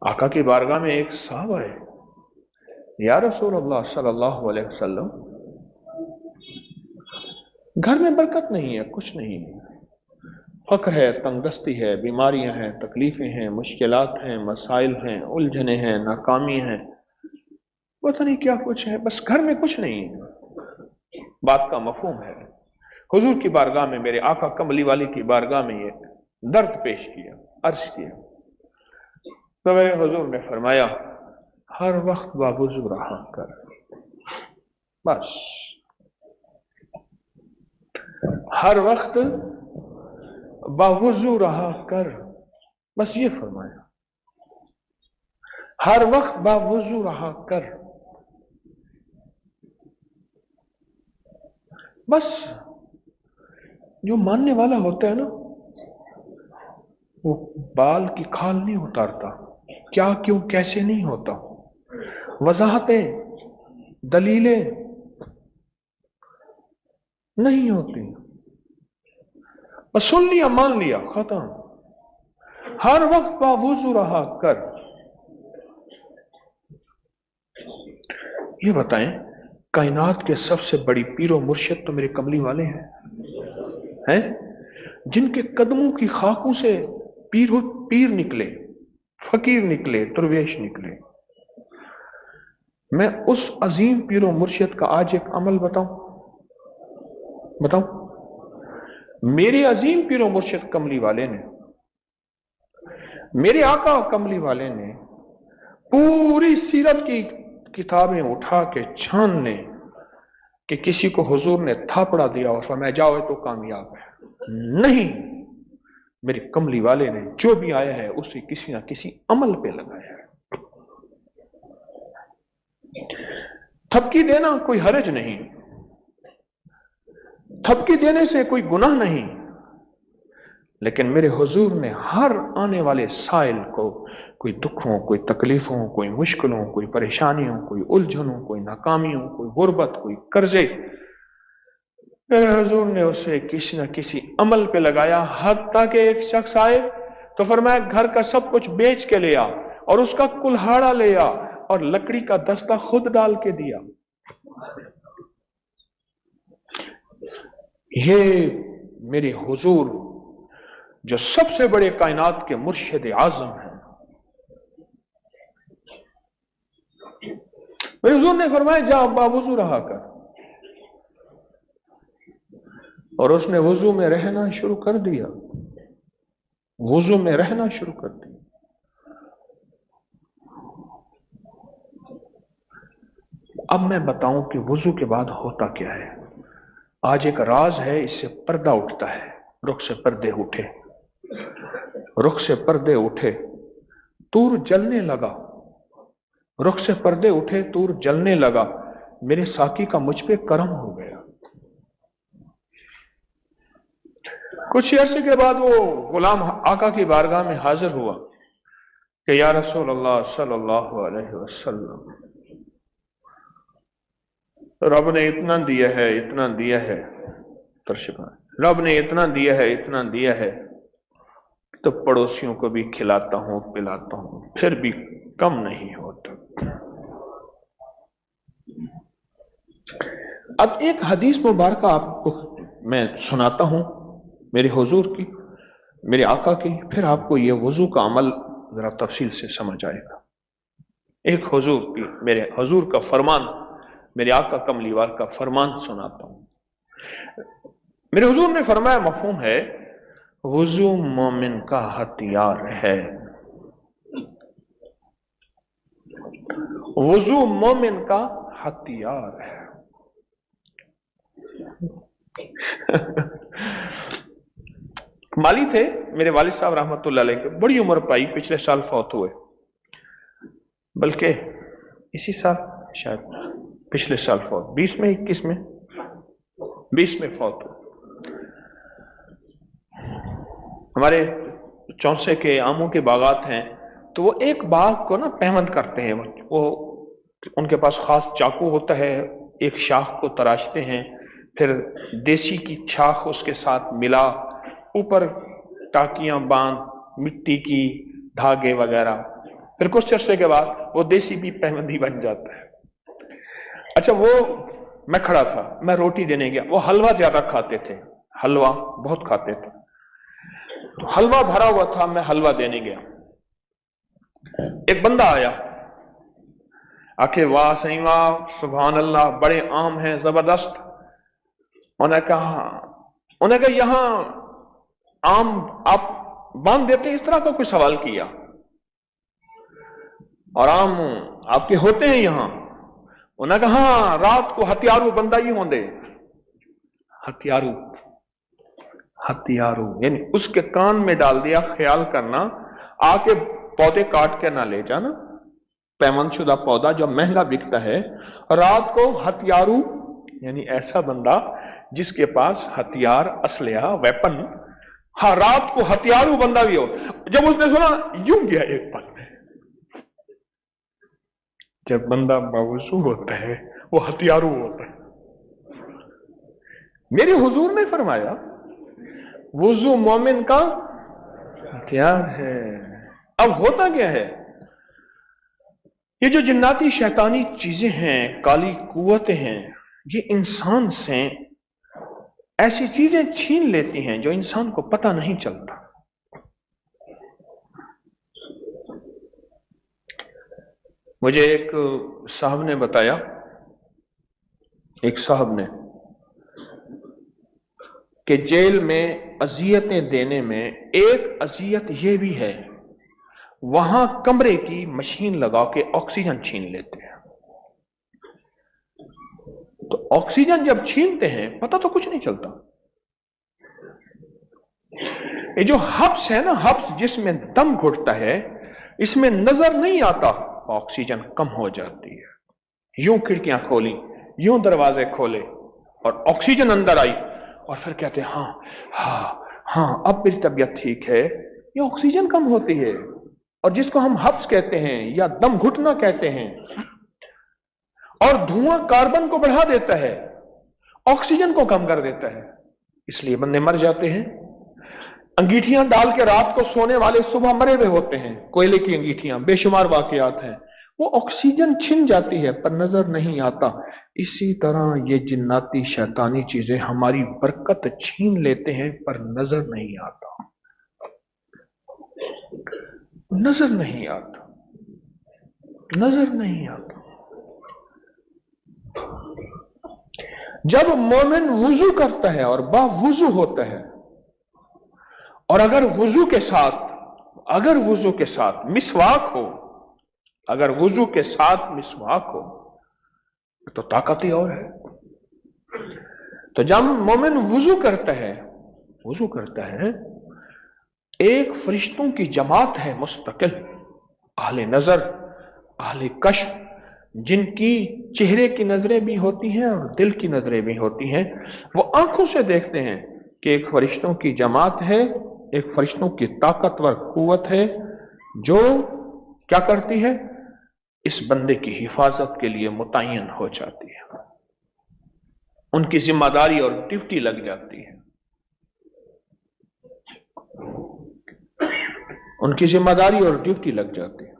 आका की बारगाह में एक साहबा है, या रसूल अल्लाह सल्लल्लाहु अलैहि वसल्लम, घर में बरकत नहीं है, कुछ नहीं है, फक्र है, तंगदस्ती है, बीमारियां हैं, तकलीफें हैं, मुश्किलात हैं, मसाइल हैं, उलझने हैं, नाकामी हैं, पता नहीं क्या कुछ है, बस घर में कुछ नहीं है। बात का मफहूम है। हुजूर की बारगाह में, मेरे आका कमली वाली की बारगाह में ये दर्द पेश किया, अर्ज किया। तो मेरे हुजूर ने फरमाया, हर वक्त बावुजू रहा कर, बस हर वक्त बावुजू रहा कर, बस ये फरमाया, हर वक्त बावुजू रहा कर। बस जो मानने वाला होता है ना, वो बाल की खाल नहीं उतारता, क्या क्यों कैसे नहीं होता, वजाहतें दलीलें नहीं होती, बस सुन लिया मान लिया, खत्म। हर वक्त बावुजू रहा कर। ये बताएं, कायनात के सबसे बड़ी पीरो मुर्शिद तो मेरे कमली वाले हैं, जिनके कदमों की खाकों से पीर निकले, फकीर निकले, दरवेश निकले। मैं उस अजीम पीरो मुर्शिद का आज एक अमल बताऊं। मेरे अजीम पीरो मुर्शिद कमली वाले ने, मेरे आका कमली वाले ने पूरी सीरत की किताबें उठा के छान लें कि किसी को हुजूर ने थापड़ा दिया और फरमाया जाओ तो कामयाब है, नहीं। मेरे कमली वाले ने जो भी आया है उसे किसी ना किसी अमल पे लगाया है। थपकी देना कोई हरज नहीं, थपकी देने से कोई गुनाह नहीं, लेकिन मेरे हुजूर ने हर आने वाले साइल को, कोई दुखों, कोई तकलीफों, कोई मुश्किलों, कोई परेशानियों, कोई उलझनों, कोई नाकामियों, कोई गुर्बत, कोई कर्जे, मेरे हुजूर ने उसे किसी न किसी अमल पे लगाया। हत्ता कि एक शख्स आए तो फरमाया घर का सब कुछ बेच के ले आ और उसका कुल्हाड़ा ले आ और लकड़ी का दस्ता खुद डाल के दिया। ये मेरे हुजूर जो सबसे बड़े कायनात के मुर्शिद आजम हैं, मेरे हुजूर ने फरमाया जा बावुजू रहा कर, और उसने वुजू में रहना शुरू कर दिया, वुजू में रहना शुरू कर दिया। अब मैं बताऊं कि वुजू के बाद होता क्या है। आज एक राज है, इससे पर्दा उठता है, रुख से पर्दे उठे, रुख से पर्दे उठे, तूर जलने लगा, रुख से पर्दे उठे, तूर जलने लगा, मेरे साकी का मुझ पे करम हो गया। कुछ अर्से के बाद वो गुलाम आका की बारगाह में हाजिर हुआ कि या रसूल अल्लाह सल्लल्लाहु अलैहि वसल्लम, रब ने इतना दिया है, इतना दिया है, रब ने इतना दिया है, इतना दिया है, तो पड़ोसियों को भी खिलाता हूं, पिलाता हूं, फिर भी कम नहीं होता। अब एक हदीस मुबारक आपको मैं सुनाता हूं, मेरे हुजूर की, मेरे आका की, फिर आपको यह वुजू का अमल जरा तफसील से समझ आएगा। एक हुजूर की, मेरे हुजूर का फरमान, मेरे आका कमलीवाल का फरमान सुनाता हूं। मेरे हुजूर ने फरमाया, मफहूम है, वुजू मोमिन का हथियार है, वुजू मोमिन का हथियार है। माली थे मेरे वालिद साहब रहमतुल्लाह अलैह के, बड़ी उम्र पाई, पिछले साल फौत हुए, बल्कि इसी साल, शायद पिछले साल फौत, 20 में 21 में 20 में फौत हुए। हमारे चौसे के आमों के बागात हैं, तो वो एक बाग को ना पैवंद करते हैं, वो उनके पास खास चाकू होता है, एक शाख को तराशते हैं, फिर देसी की छाख उसके साथ मिला, ऊपर टाकियां बांध, मिट्टी की धागे वगैरह, پھر کچھ عرصے کے بعد وہ دیسی بھی پابندی بن جاتا ہے. اچھا وہ میں کھڑا تھا, میں روٹی دینے گیا, وہ حلوہ زیادہ کھاتے تھے, حلوہ بہت کھاتے تھے, تو حلوہ بھرا ہوا تھا, میں حلوہ دینے گیا. ایک بندہ آیا, آکھے واہ سہی واہ سبحان اللہ, بڑے عام ہیں, زبردست. انہوں نے کہا یہاں عام آپ باندھ دیتے ہیں, اس طرح کا کوئی سوال کیا, اور عام آپ کے ہوتے ہیں یہاں؟ انہوں نے کہا ہاں, رات کو ہتھیارو بندہ ہی ہوں دے. ہتھیارو یعنی اس کے کان میں ڈال دیا, خیال کرنا آ کے پودے کاٹ کے نہ لے جانا, پیمند شدہ پودا جو مہنگا بکتا ہے. رات کو ہتھیارو یعنی ایسا بندہ جس کے پاس ہتھیار, اسلحہ, ویپن. ہاں رات کو ہتھیارو بندہ بھی ہو. جب اس نے سنا یوں گیا ایک پل میں, جب بندہ باوضو ہوتا ہے وہ ہتھیارو ہوتا ہے. میرے حضور نے فرمایا وضو مومن کا ہتھیار ہے. اب ہوتا کیا ہے, یہ جو جناتی شیطانی چیزیں ہیں, کالی قوتیں ہیں, یہ انسان سے ایسی چیزیں چھین لیتی ہیں جو انسان کو پتہ نہیں چلتا. مجھے ایک صاحب نے بتایا, ایک صاحب نے, کہ جیل میں اذیتیں دینے میں ایک اذیت یہ بھی ہے, وہاں کمرے کی مشین لگا کے آکسیجن چھین لیتے ہیں. تو آکسیجن جب چھینتے ہیں پتہ تو کچھ نہیں چلتا. یہ جو حبس ہے نا, حبس جس میں دم گھٹتا ہے, اس میں نظر نہیں آتا, آکسیجن کم ہو جاتی ہے. یوں کھڑکیاں کھولی, یوں دروازے کھولے اور آکسیجن اندر آئی, اور پھر کہتے ہیں ہاں ہاں ہاں اب میری طبیعت ٹھیک ہے. یہ آکسیجن کم ہوتی ہے, اور جس کو ہم حبس کہتے ہیں یا دم گھٹنا کہتے ہیں, اور دھواں کاربن کو بڑھا دیتا ہے, آکسیجن کو کم کر دیتا ہے, اس لیے بندے مر جاتے ہیں. انگیٹھیاں ڈال کے رات کو سونے والے صبح مرے ہوئے ہوتے ہیں, کوئلے کی انگیٹھیاں, بے شمار واقعات ہیں. وہ آکسیجن چھن جاتی ہے پر نظر نہیں آتا. اسی طرح یہ جناتی شیطانی چیزیں ہماری برکت چھین لیتے ہیں پر نظر نہیں آتا, نظر نہیں آتا, نظر نہیں آتا. جب مومن وضو کرتا ہے اور با وضو ہوتا ہے, اور اگر وضو کے ساتھ مسواک ہو, اگر وضو کے ساتھ مسواک ہو تو طاقت ہی اور ہے. تو جب مومن وضو کرتا ہے ایک فرشتوں کی جماعت ہے مستقل, اہل نظر, اہل کشف, جن کی چہرے کی نظریں بھی ہوتی ہیں اور دل کی نظریں بھی ہوتی ہیں. وہ آنکھوں سے دیکھتے ہیں کہ ایک فرشتوں کی جماعت ہے, ایک فرشتوں کی طاقتور قوت ہے جو کیا کرتی ہے, اس بندے کی حفاظت کے لیے متعین ہو جاتی ہے, ان کی ذمہ داری اور ڈیوٹی لگ جاتی ہے, ان کی ذمہ داری اور ڈیوٹی لگ جاتی ہے.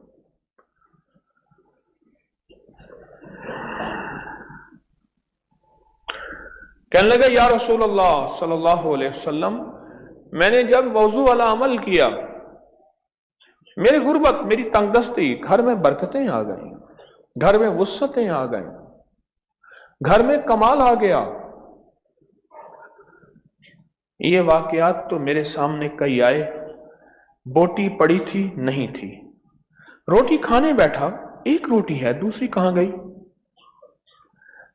کہنے لگا یا رسول اللہ صلی اللہ علیہ وسلم, میں نے جب وضو والا عمل کیا, میری غربت, میری تنگ دستی, گھر میں برکتیں آ گئیں, گھر میں وسعتیں آ گئیں, گھر میں کمال آ گیا. یہ واقعات تو میرے سامنے کئی آئے. بوٹی پڑی تھی, نہیں تھی. روٹی کھانے بیٹھا, ایک روٹی ہے, دوسری کہاں گئی.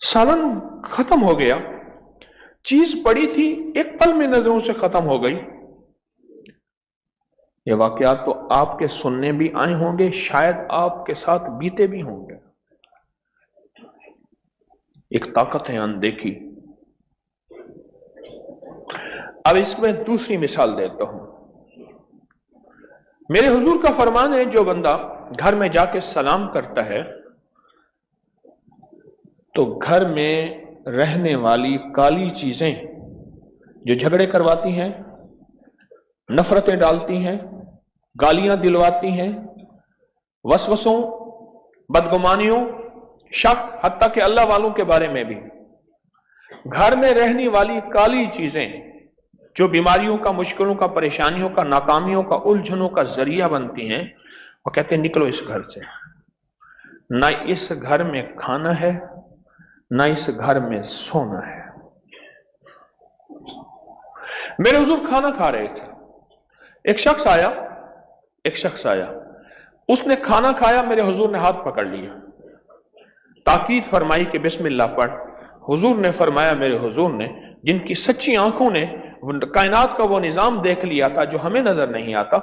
سالن ختم ہو گیا, چیز پڑی تھی, ایک پل میں نظروں سے ختم ہو گئی. یہ واقعات تو آپ کے سننے بھی آئے ہوں گے, شاید آپ کے ساتھ بیتے بھی ہوں گے. ایک طاقت ہے اندیکھی. اب اس میں دوسری مثال دیتا ہوں. میرے حضور کا فرمان ہے, جو بندہ گھر میں جا کے سلام کرتا ہے تو گھر میں رہنے والی کالی چیزیں جو جھگڑے کرواتی ہیں, نفرتیں ڈالتی ہیں, گالیاں دلواتی ہیں, वसवसों, बदगुमानियों, शक, हत्ता कि अल्लाह वालों के बारे में भी। घर में रहने वाली काली चीजें जो बीमारियों का, मुश्किलों का, परेशानियों का, नाकामियों का, उलझनों का जरिया बनती हैं, वो कहते हैं निकलो इस घर से। ना इस घर में खाना है, ना इस घर में सोना है। मेरे हुजूर खाना खा रहे थे, एक शख्स आया, उसने खाना खाया, मेरे हुजूर ने हाथ पकड़ लिया, ताकीद फरमाई कि बिस्मिल्लाह पढ़। हुजूर ने फरमाया, मेरे हुजूर ने जिनकी सच्ची आंखों ने कायनात का वो निजाम देख लिया था जो हमें नजर नहीं आता,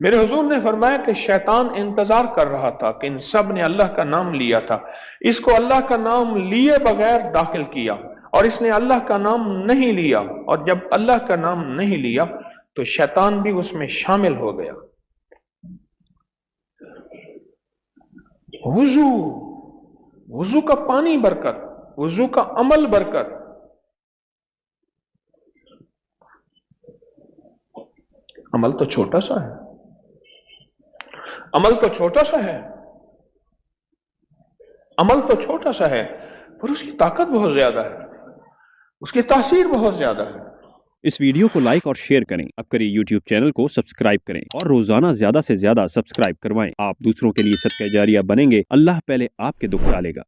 मेरे हुजूर ने फरमाया कि शैतान इंतजार कर रहा था कि इन सब ने अल्लाह का नाम लिया था, इसको अल्लाह का नाम लिए बगैर दाखिल किया, और इसने अल्लाह का नाम नहीं लिया, और जब अल्लाह का नाम नहीं लिया तो शैतान भी उसमें शामिल हो गया। वुजू का पानी बरकत, वुजू का अमल बरकत। अमल तो छोटा सा है, अमल तो छोटा सा है, अमल तो छोटा सा है, पर उसकी ताकत बहुत ज्यादा है, उसकी तासीर बहुत ज्यादा है। इस वीडियो को लाइक और शेयर करें। अब करिए YouTube चैनल को सब्सक्राइब करें और रोजाना ज्यादा से ज्यादा सब्सक्राइब करवाएं। आप दूसरों के लिए सदका जारिया बनेंगे, अल्लाह पहले आपके दुख डालेगा।